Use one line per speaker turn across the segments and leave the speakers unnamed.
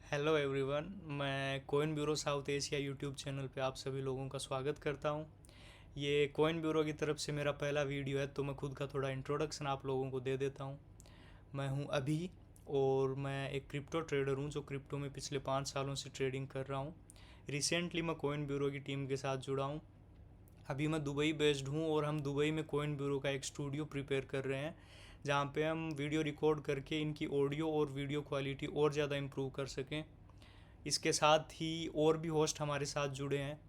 Hello everyone. मैं Coin Bureau South Asia YouTube channel पे आप सभी लोगों का स्वागत करता हूँ। ये कोइन ब्यूरो की तरफ से मेरा पहला वीडियो है, तो मैं खुद का थोड़ा इंट्रोडक्शन आप लोगों को दे देता हूँ। मैं हूँ अभी, और मैं एक क्रिप्टो ट्रेडर हूँ जो क्रिप्टो में पिछले 5 सालों से ट्रेडिंग कर रहा हूँ। रिसेंटली मैं कोइन ब्यूरो की टीम के साथ जुड़ा हूँ। अभी मैं दुबई बेस्ड हूँ और हम दुबई में कोइन ब्यूरो का एक स्टूडियो प्रिपेयर कर रहे हैं, जहाँ पे हम वीडियो रिकॉर्ड करके इनकी ऑडियो और वीडियो क्वालिटी और ज़्यादा इम्प्रूव कर सकें। इसके साथ ही और भी होस्ट हमारे साथ जुड़े हैं।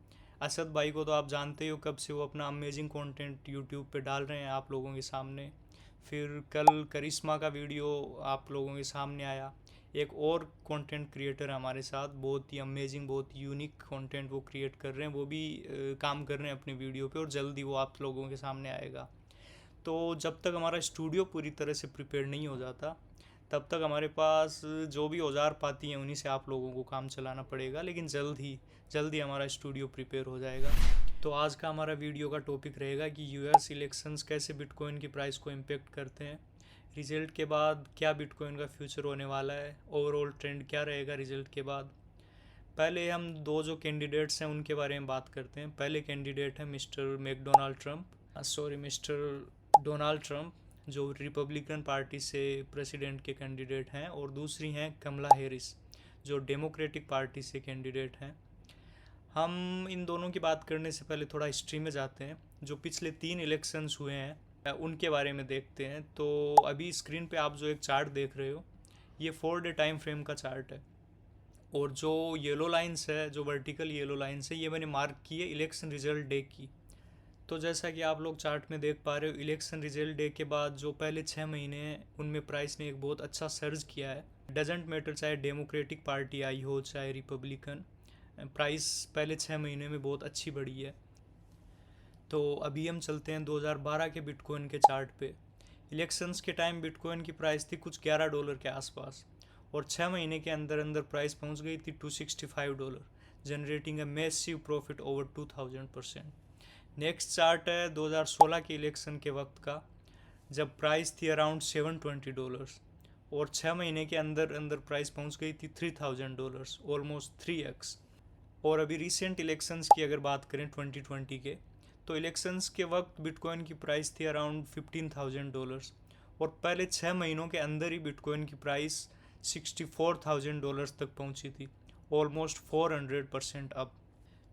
असद भाई को तो आप जानते ही हो, कब से वो अपना अमेजिंग कंटेंट यूट्यूब पे डाल रहे हैं आप लोगों के सामने। फिर कल करिश्मा का वीडियो आप लोगों के सामने आया। एक और कंटेंट क्रिएटर है हमारे साथ, बहुत ही अमेजिंग, बहुत ही यूनिक कंटेंट वो क्रिएट कर रहे हैं। वो भी काम कर रहे हैं अपनी वीडियो पे, और जल्दी वो आप लोगों के सामने आएगा। तो जब तक हमारा स्टूडियो पूरी तरह से प्रिपेयर नहीं हो जाता, तब तक हमारे पास जो भी औजार पाती हैं उन्हीं से आप लोगों को काम चलाना पड़ेगा। लेकिन जल्द ही हमारा स्टूडियो प्रिपेयर हो जाएगा। तो आज का हमारा वीडियो का टॉपिक रहेगा कि यूएस इलेक्शंस कैसे बिटकॉइन की प्राइस को इम्पेक्ट करते हैं। रिजल्ट के बाद क्या बिटकॉइन का फ्यूचर होने वाला है, ओवरऑल ट्रेंड क्या रहेगा रिजल्ट के बाद। पहले हम दो जो कैंडिडेट्स हैं उनके बारे में बात करते हैं। पहले कैंडिडेट है मिस्टर डोनाल्ड ट्रंप, जो रिपब्लिकन पार्टी से प्रेसिडेंट के कैंडिडेट हैं, और दूसरी हैं कमला हैरिस, जो डेमोक्रेटिक पार्टी से कैंडिडेट हैं। हम इन दोनों की बात करने से पहले थोड़ा हिस्ट्री में जाते हैं। जो पिछले 3 इलेक्शंस हुए हैं उनके बारे में देखते हैं। तो अभी स्क्रीन पे आप जो एक चार्ट देख रहे हो, ये 4 डे टाइम फ्रेम का चार्ट है। और जो येलो लाइंस है, जो वर्टिकल येलो लाइंस है, ये मैंने मार्क की है इलेक्शन रिजल्ट डे की। तो जैसा कि आप लोग चार्ट में देख पा रहे हो, इलेक्शन रिजल्ट डे के बाद जो पहले 6 महीने हैं उनमें प्राइस ने एक बहुत अच्छा सर्ज किया है। डजेंट मैटर चाहे डेमोक्रेटिक पार्टी आई हो चाहे रिपब्लिकन, प्राइस पहले 6 महीने में बहुत अच्छी बढ़ी है। तो अभी हम चलते हैं 2012 के बिटकॉइन के चार्ट पे। इलेक्शंस के टाइम बिटकॉइन की प्राइस थी कुछ $11 के आसपास, और 6 महीने के अंदर अंदर प्राइस पहुंच गई थी $265, generating a massive profit over 2000%। Next chart है 2016 के इलेक्शन के वक्त का, जब प्राइस थी अराउंड $720, और 6 महीने के अंदर अंदर प्राइस पहुंच गई थी $3000, ऑलमोस्ट 3x। और अभी रिसेंट इलेक्शंस की अगर बात करें 2020 के, तो इलेक्शंस के वक्त बिटकॉइन की प्राइस थी अराउंड $15,000, और पहले 6 महीनों के अंदर ही बिटकॉइन की प्राइस $64,000 तक पहुंची थी, ऑलमोस्ट 400% अप।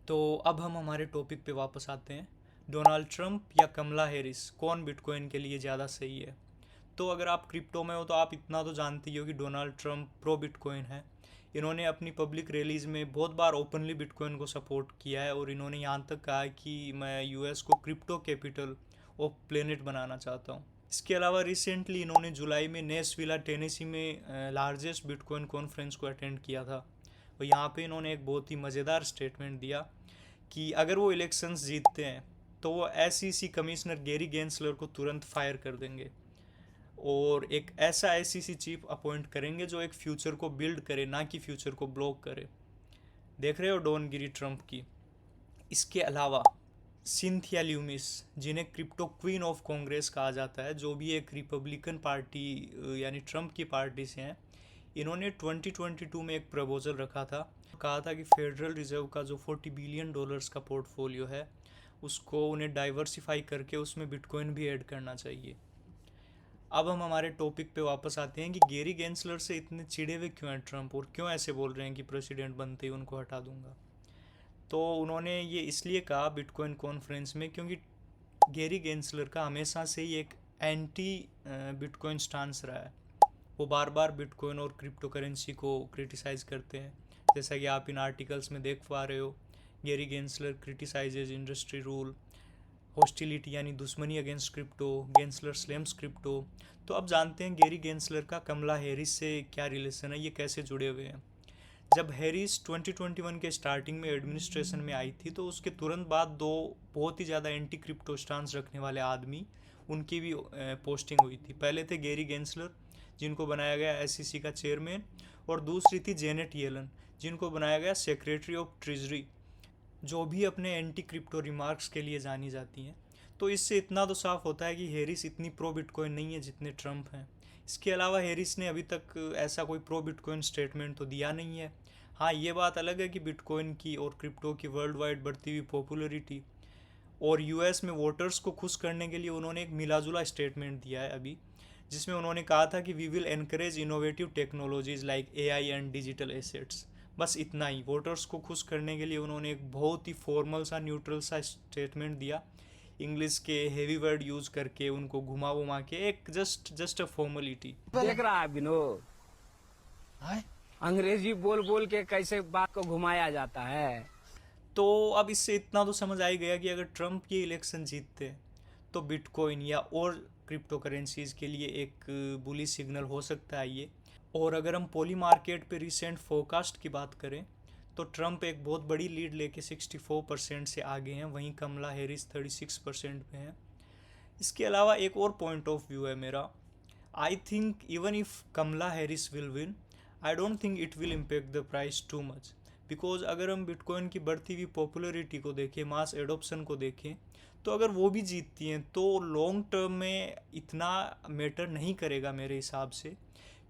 तो अब हम हमारे टॉपिक पे वापस आते हैं। डोनाल्ड ट्रंप या कमला हैरिस, कौन बिटकॉइन के लिए ज़्यादा सही है। तो अगर आप क्रिप्टो में हो तो आप इतना तो जानते ही हो कि डोनाल्ड ट्रंप प्रो बिटकॉइन है। इन्होंने अपनी पब्लिक रैलीज में बहुत बार ओपनली बिटकॉइन को सपोर्ट किया है, और इन्होंने यहाँ तक कहा है कि मैं यूएस को क्रिप्टो कैपिटल ऑफ प्लेनेट बनाना चाहता हूँ। इसके अलावा रिसेंटली इन्होंने जुलाई में नेशविला टेनेसी में लार्जेस्ट बिटकॉइन कॉन्फ्रेंस को अटेंड किया था। और यहाँ पे इन्होंने एक बहुत ही मज़ेदार स्टेटमेंट दिया कि अगर वो इलेक्शंस जीतते हैं तो वो एसईसी कमिश्नर गैरी गेंसलर को तुरंत फायर कर देंगे, और एक ऐसा एसईसी चीफ अपॉइंट करेंगे जो एक फ्यूचर को बिल्ड करे, ना कि फ्यूचर को ब्लॉक करे। देख रहे हो डॉनगिरी ट्रंप की। इसके अलावा सिंथिया ल्यूमिस, जिन्हें क्रिप्टो क्वीन ऑफ कांग्रेस कहा जाता है, जो भी एक रिपब्लिकन पार्टी यानी ट्रंप की पार्टी से हैं, इन्होंने 2022 में एक प्रपोजल रखा था। कहा था कि फेडरल रिजर्व का जो $40 बिलियन का पोर्टफोलियो है, उसको उन्हें डाइवर्सिफाई करके उसमें बिटकॉइन भी ऐड करना चाहिए। अब हम हमारे टॉपिक पे वापस आते हैं कि गैरी गेंसलर से इतने चिढ़े हुए क्यों हैं ट्रंप, और क्यों ऐसे बोल रहे हैं कि प्रेसिडेंट बनते ही उनको हटा दूंगा। तो उन्होंने ये इसलिए कहा बिटकॉइन कॉन्फ्रेंस में, क्योंकि गैरी गेंसलर का हमेशा से ही एक एंटी बिटकॉइन स्टांस रहा है। वो बार बार बिटकॉइन और क्रिप्टो करेंसी को क्रिटिसाइज़ करते हैं। जैसा कि आप इन आर्टिकल्स में देख पा रहे हो, Gary Gensler criticises industry rule, hostility यानी दुश्मनी against crypto, Gensler slams crypto. तो अब जानते हैं गैरी गेंसलर का कमला हैरिस से क्या रिलेशन है, ये कैसे जुड़े हुए हैं। जब हैरिस 2021 के स्टार्टिंग में एडमिनिस्ट्रेशन में आई थी, तो उसके तुरंत बाद दो बहुत ही ज़्यादा एंटी क्रिप्टो स्टांस रखने वाले आदमी, उनकी भी पोस्टिंग हुई थी। पहले थे गैरी गेंसलर, जिनको बनाया गया एसईसी का चेयरमैन, और दूसरी थी जेनेट येलन, जिनको बनाया गया सेक्रेटरी ऑफ ट्रेजरी, जो भी अपने एंटी क्रिप्टो रिमार्क्स के लिए जानी जाती हैं। तो इससे इतना तो साफ होता है कि हैरिस इतनी प्रो बिटकॉइन नहीं है जितने ट्रंप हैं। इसके अलावा हैरिस ने अभी तक ऐसा कोई प्रो बिटकॉइन स्टेटमेंट तो दिया नहीं है। हाँ, ये बात अलग है कि बिटकॉइन की और क्रिप्टो की वर्ल्ड वाइड बढ़ती हुई पॉपुलरिटी और यूएस में वोटर्स को खुश करने के लिए उन्होंने एक मिलाजुला स्टेटमेंट दिया है अभी, जिसमें उन्होंने कहा था कि we will encourage innovative technologies like AI and digital assets. बस इतना ही, वोटर्स को खुश करने के लिए उन्होंने एक बहुत ही फॉर्मल सा न्यूट्रल सा स्टेटमेंट दिया, इंग्लिश के हेवी वर्ड यूज करके उनको घुमा वुमा के, एक जस्ट अ फॉर्मेलिटी।
देख रहा है विनोद, अंग्रेजी बोल बोल के कैसे बात को घुमाया जाता है।
तो अब इससे इतना तो समझ आ ही गया कि अगर ट्रम्प ये इलेक्शन जीतते हैं तो बिटकॉइन या और क्रिप्टो करेंसीज के लिए एक बुली सिग्नल हो सकता है ये। और अगर हम पॉली मार्केट पे रिसेंट फोरकास्ट की बात करें तो ट्रम्प एक बहुत बड़ी लीड लेके 64% से आगे हैं, वहीं कमला हैरिस 36% पे हैं। इसके अलावा एक और पॉइंट ऑफ व्यू है मेरा। I think even if Kamala Harris will win, I don't think it will impact the price too much, because अगर हम बिटकॉइन की बढ़ती हुई पॉपुलरिटी को देखें, मास एडोप्शन को देखें, तो अगर वो भी जीतती हैं तो लॉन्ग टर्म में इतना मैटर नहीं करेगा मेरे हिसाब से,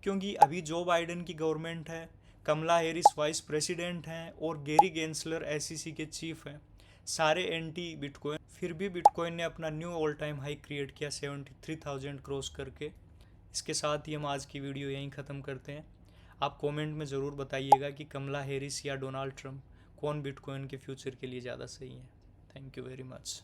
क्योंकि अभी जो बाइडन की गवर्नमेंट है, कमला हैरिस वाइस प्रेसिडेंट हैं और गैरी गेंसलर एसईसी के चीफ हैं, सारे एंटी बिटकॉइन। फिर भी बिटकॉइन ने अपना knew all time high create किया 73,000 क्रॉस करके। इसके साथ ही हम आज की वीडियो यहीं ख़त्म करते हैं। आप कमेंट में ज़रूर बताइएगा कि कमला हैरिस या डोनाल्ड ट्रंप कौन बिटकॉइन के फ्यूचर के लिए ज़्यादा सही है। Thank you very much.